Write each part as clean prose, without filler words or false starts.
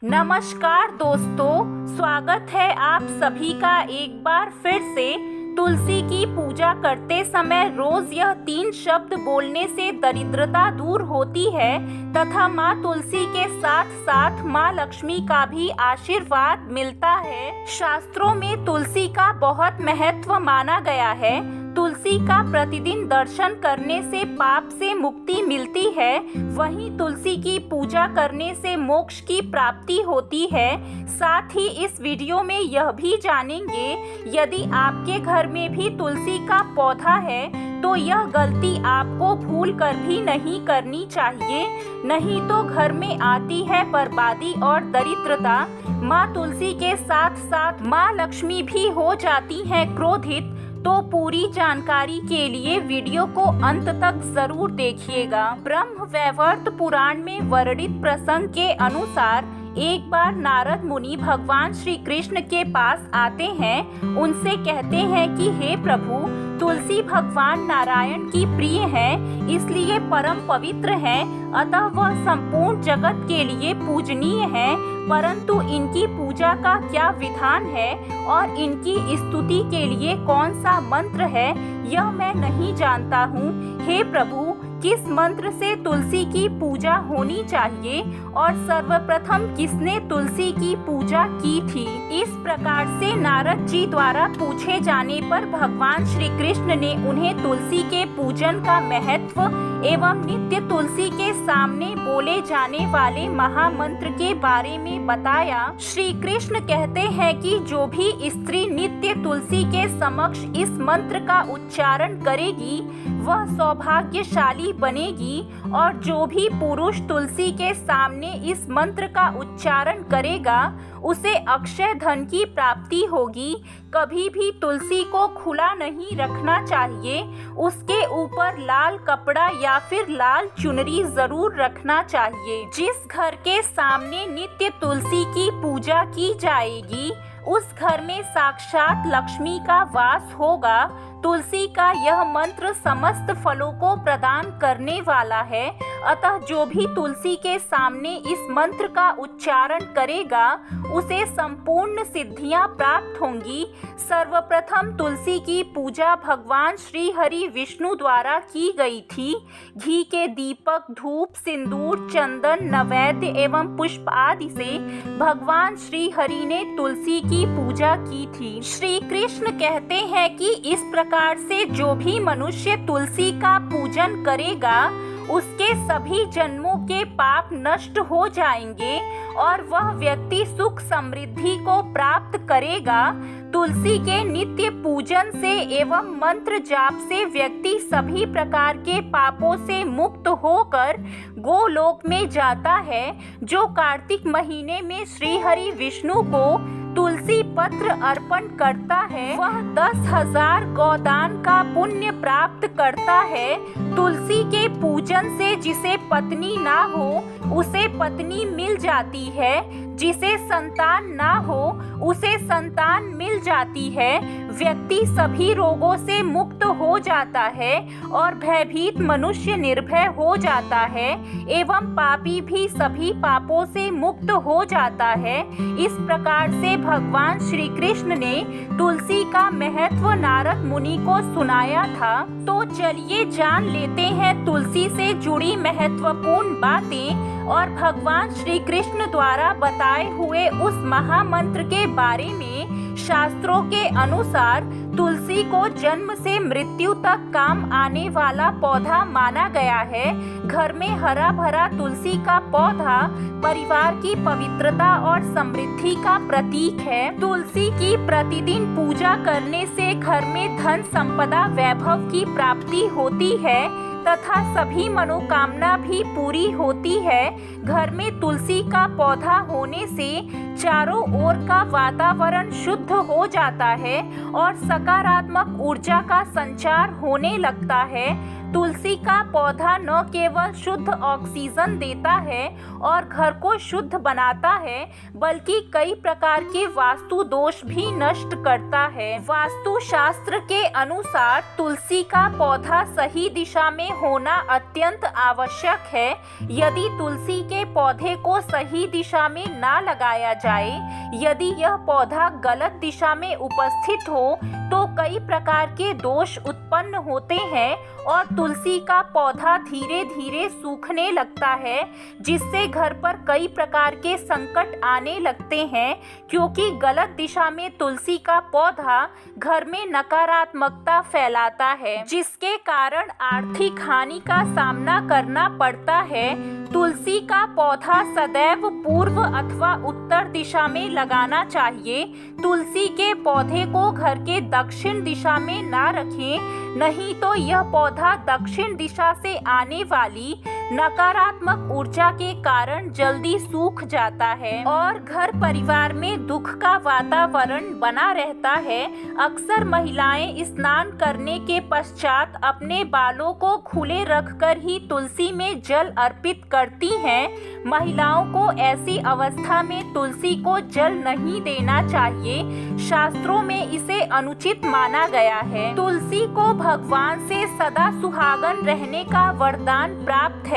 नमस्कार दोस्तों, स्वागत है आप सभी का एक बार फिर से। तुलसी की पूजा करते समय रोज यह 3 शब्द बोलने से दरिद्रता दूर होती है तथा माँ तुलसी के साथ साथ माँ लक्ष्मी का भी आशीर्वाद मिलता है। शास्त्रों में तुलसी का बहुत महत्व माना गया है। तुलसी का प्रतिदिन दर्शन करने से पाप से मुक्ति मिलती है, वहीं तुलसी की पूजा करने से मोक्ष की प्राप्ति होती है। साथ ही इस वीडियो में यह भी जानेंगे, यदि आपके घर में भी तुलसी का पौधा है तो यह गलती आपको भूल कर भी नहीं करनी चाहिए, नहीं तो घर में आती है बर्बादी और दरिद्रता। माँ तुलसी के साथ साथ माँ लक्ष्मी भी हो जाती हैं क्रोधित। तो पूरी जानकारी के लिए वीडियो को अंत तक जरूर देखिएगा। ब्रह्म वैवर्त पुराण में वर्णित प्रसंग के अनुसार एक बार नारद मुनि भगवान श्री कृष्ण के पास आते हैं। उनसे कहते हैं कि हे प्रभु, तुलसी भगवान नारायण की प्रिय है, इसलिए परम पवित्र है, अतः वह संपूर्ण जगत के लिए पूजनीय है। परंतु इनकी पूजा का क्या विधान है और इनकी स्तुति के लिए कौन सा मंत्र है, यह मैं नहीं जानता हूँ। हे प्रभु, किस मंत्र से तुलसी की पूजा होनी चाहिए और सर्वप्रथम किसने तुलसी की पूजा की थी? इस प्रकार से नारद जी द्वारा पूछे जाने पर भगवान श्री कृष्ण ने उन्हें तुलसी के पूजन का महत्व एवं नित्य तुलसी के सामने बोले जाने वाले महामंत्र के बारे में बताया। श्री कृष्ण कहते हैं कि जो भी स्त्री नित्य तुलसी के समक्ष इस मंत्र का उच्चारण करेगी वह सौभाग्यशाली बनेगी, और जो भी पुरुष तुलसी के सामने इस मंत्र का उच्चारण करेगा उसे अक्षय धन की प्राप्ति होगी। कभी भी तुलसी को खुला नहीं रखना चाहिए, उसके ऊपर लाल कपड़ा या फिर लाल चुनरी जरूर रखना चाहिए। जिस घर के सामने नित्य तुलसी की पूजा की जाएगी उस घर में साक्षात लक्ष्मी का वास होगा। तुलसी का यह मंत्र समस्त फलों को प्रदान करने वाला है, अतः जो भी तुलसी के सामने इस मंत्र का उच्चारण करेगा उसे संपूर्ण सिद्धियां प्राप्त होंगी। सर्वप्रथम तुलसी की पूजा भगवान श्री हरि विष्णु द्वारा की गई थी। घी के दीपक, धूप, सिंदूर, चंदन, नैवेद्य एवं पुष्प आदि से भगवान श्री हरि ने तुलसी की पूजा की थी। श्री कृष्ण कहते हैं कि इस प्रकार से जो भी मनुष्य तुलसी का पूजन करेगा उसके सभी जन्मों के पाप नष्ट हो जाएंगे और वह व्यक्ति सुख समृद्धि को प्राप्त करेगा। तुलसी के नित्य पूजन से एवं मंत्र जाप से व्यक्ति सभी प्रकार के पापों से मुक्त होकर गोलोक में जाता है। जो कार्तिक महीने में श्री हरि विष्णु को तुलसी पत्र अर्पण करता है वह 10,000 गोदान का पुण्य प्राप्त करता है। तुलसी के पूजन से जिसे पत्नी ना हो उसे पत्नी मिल जाती है, जिसे संतान ना हो उसे संतान मिल जाती है। व्यक्ति सभी रोगों से मुक्त हो जाता है और भयभीत मनुष्य निर्भय हो जाता है एवं पापी भी सभी पापों से मुक्त हो जाता है। इस प्रकार से भगवान श्री कृष्ण ने तुलसी का महत्व नारद मुनि को सुनाया था। तो चलिए जान लेते हैं तुलसी से जुड़ी महत्वपूर्ण बातें और भगवान श्री कृष्ण द्वारा बताए हुए उस महामंत्र के बारे में। शास्त्रों के अनुसार तुलसी को जन्म से मृत्यु तक काम आने वाला पौधा माना गया है। घर में हरा भरा तुलसी का पौधा परिवार की पवित्रता और समृद्धि का प्रतीक है। तुलसी की प्रतिदिन पूजा करने से घर में धन संपदा वैभव की प्राप्ति होती है तथा सभी मनोकामना भी पूरी होती है। घर में तुलसी का पौधा होने से चारों ओर का वातावरण शुद्ध हो जाता है और सकारात्मक ऊर्जा का संचार होने लगता है। तुलसी का पौधा न केवल शुद्ध ऑक्सीजन देता है और घर को शुद्ध बनाता है, बल्कि कई प्रकार के वास्तु दोष भी नष्ट करता है। वास्तु शास्त्र के अनुसार तुलसी का पौधा सही दिशा में होना अत्यंत आवश्यक है। यदि तुलसी के पौधे को सही दिशा में ना लगाया जाए, यदि यह पौधा गलत दिशा में उपस्थित हो तो कई प्रकार के दोष उत्पन्न होते हैं और तुलसी का पौधा धीरे धीरे सूखने लगता है, जिससे घर पर कई प्रकार के संकट आने लगते हैं, क्योंकि गलत दिशा में तुलसी का पौधा घर में नकारात्मकता फैलाता है, जिसके कारण आर्थिक हानि का सामना करना पड़ता है। तुलसी का पौधा सदैव पूर्व अथवा उत्तर दिशा में लगाना चाहिए। तुलसी के पौधे को घर के दक्षिण दिशा में ना रखें, नहीं तो यह पौधा दक्षिण दिशा से आने वाली नकारात्मक ऊर्जा के कारण जल्दी सूख जाता है और घर परिवार में दुख का वातावरण बना रहता है। अक्सर महिलाएं स्नान करने के पश्चात अपने बालों को खुले रखकर ही तुलसी में जल अर्पित करती हैं। महिलाओं को ऐसी अवस्था में तुलसी को जल नहीं देना चाहिए। शास्त्रों में इसे अनुचित माना गया है। तुलसी को भगवान से सदा सुहागन रहने का वरदान प्राप्त है।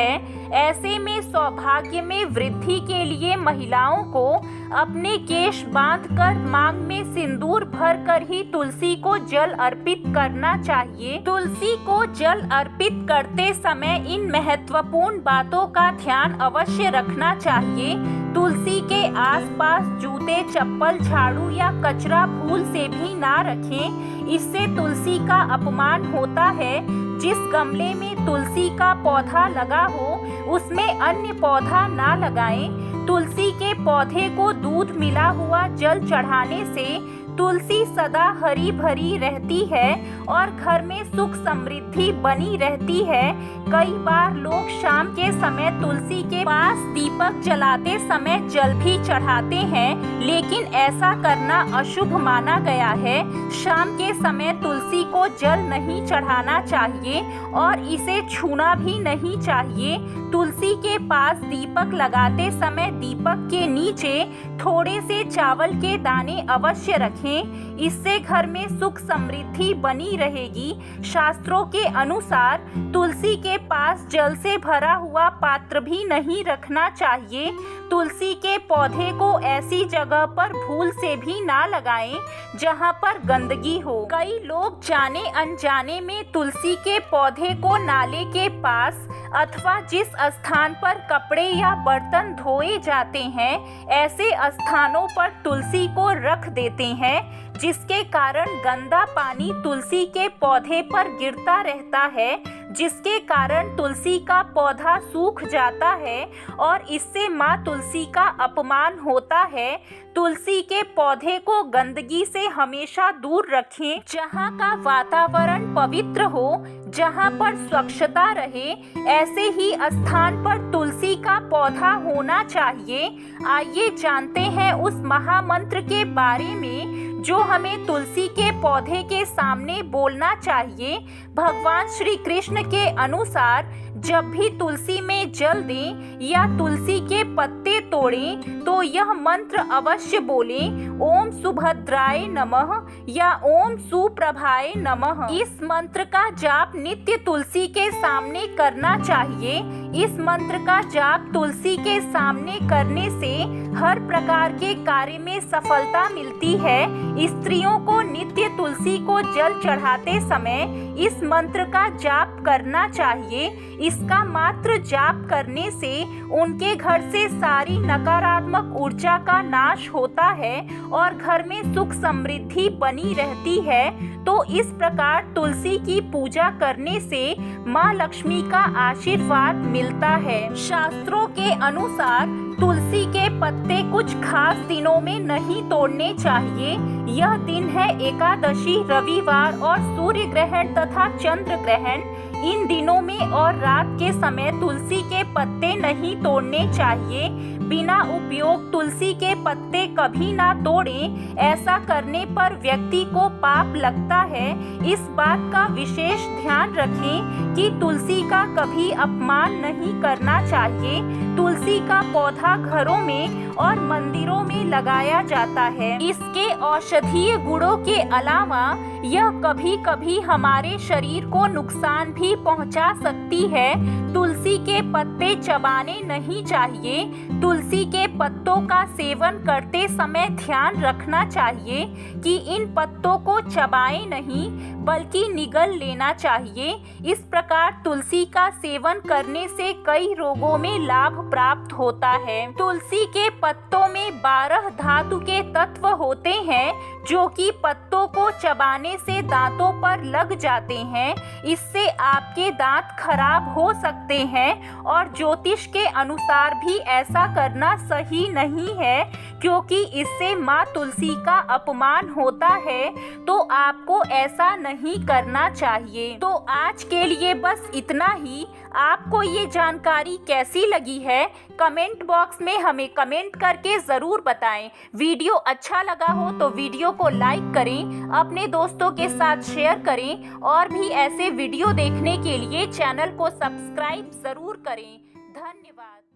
ऐसे में सौभाग्य में वृद्धि के लिए महिलाओं को अपने केश बांधकर मांग में सिंदूर भरकर ही तुलसी को जल अर्पित करना चाहिए। तुलसी को जल अर्पित करते समय इन महत्वपूर्ण बातों का ध्यान अवश्य रखना चाहिए। तुलसी के आसपास जूते, चप्पल, झाड़ू या कचरा भूल से भी ना रखें। इससे तुलसी का अपमान होता है। जिस गमले में तुलसी का पौधा लगा हो उसमें अन्य पौधा ना लगाएं। तुलसी के पौधे को दूध मिला हुआ जल चढ़ाने से तुलसी सदा हरी भरी रहती है और घर में सुख समृद्धि बनी रहती है। कई बार लोग शाम के समय तुलसी के पास दीपक जलाते समय जल भी चढ़ाते हैं, लेकिन ऐसा करना अशुभ माना गया है। शाम के समय तुलसी को जल नहीं चढ़ाना चाहिए और इसे छूना भी नहीं चाहिए। तुलसी के पास दीपक लगाते समय दीपक के नीचे थोड़े से चावल के दाने अवश्य रखें। इससे घर में सुख समृद्धि बनी रहेगी। शास्त्रों के अनुसार तुलसी के पास जल से भरा हुआ पात्र भी नहीं रखना चाहिए। तुलसी के पौधे को ऐसी जगह पर भूल से भी ना लगाएं जहां पर गंदगी हो। कई लोग जाने अनजाने में तुलसी के पौधे को नाले के पास अथवा जिस स्थान पर कपड़े या बर्तन धोए जाते हैं, ऐसे स्थानों पर तुलसी को रख देते हैं, जिसके कारण गंदा पानी तुलसी के पौधे पर गिरता रहता है, जिसके कारण तुलसी का पौधा सूख जाता है और इससे माँ तुलसी का अपमान होता है। तुलसी के पौधे को गंदगी से हमेशा दूर रखें। जहाँ का वातावरण पवित्र हो, जहाँ पर स्वच्छता रहे, ऐसे ही स्थान पर तुलसी का पौधा होना चाहिए। आइए जानते हैं उस महामंत्र के बारे में जो हमें तुलसी के पौधे के सामने बोलना चाहिए। भगवान श्री कृष्ण के अनुसार जब भी तुलसी में जल दें या तुलसी के पत्ते तोड़ें तो यह मंत्र अवश्य बोलें, ओम सुभद्राय नमः या ओम सुप्रभाय नमः। इस मंत्र का जाप नित्य तुलसी के सामने करना चाहिए। इस मंत्र का जाप तुलसी के सामने करने से हर प्रकार के कार्य में सफलता मिलती है। स्त्रियों को नित्य तुलसी को जल चढ़ाते समय इस मंत्र का जाप करना चाहिए। इसका मात्र जाप करने से उनके घर से सारी नकारात्मक ऊर्जा का नाश होता है और घर में सुख समृद्धि बनी रहती है। तो इस प्रकार तुलसी की पूजा करने से माँ लक्ष्मी का आशीर्वाद मिलता है। शास्त्रों के अनुसार तुलसी के पत्ते कुछ खास दिनों में नहीं तोड़ने चाहिए। यह दिन है एकादशी, रविवार और सूर्य ग्रहण तथा चंद्र ग्रहण। इन दिनों में और रात के समय तुलसी के पत्ते नहीं तोड़ने चाहिए। बिना उपयोग तुलसी के पत्ते कभी ना तोड़ें। ऐसा करने पर व्यक्ति को पाप लगता है। इस बात का विशेष ध्यान रखें कि तुलसी का कभी अपमान नहीं करना चाहिए। तुलसी का पौधा घरों में और मंदिरों में लगाया जाता है। इसके औषधीय गुणों के अलावा यह कभी कभी हमारे शरीर को नुकसान भी पहुंचा सकती है। तुलसी के पत्ते चबाने नहीं चाहिए। तुलसी के पत्तों का सेवन करते समय ध्यान रखना चाहिए कि इन पत्तों को चबाएं नहीं बल्कि निगल लेना चाहिए। इस प्रकार तुलसी का सेवन करने से कई रोगों में लाभ प्राप्त होता है। तुलसी के पत्तों में 12 धातु के तत्व होते हैं जो कि पत्तों को चबाने से दांतों पर लग जाते हैं। इससे आपके दांत खराब हो सकते हैं और ज्योतिष के अनुसार भी ऐसा करना सही नहीं है क्योंकि इससे माँ तुलसी का अपमान होता है। तो आपको ऐसा नहीं करना चाहिए। तो आज के लिए बस इतना ही। आपको ये जानकारी कैसी लगी है कमेंट बॉक्स में हमें कमेंट करके ज़रूर बताएं। वीडियो अच्छा लगा हो तो वीडियो को लाइक करें, अपने दोस्तों के साथ शेयर करें और भी ऐसे वीडियो देखने के लिए चैनल को सब्सक्राइब ज़रूर करें। धन्यवाद।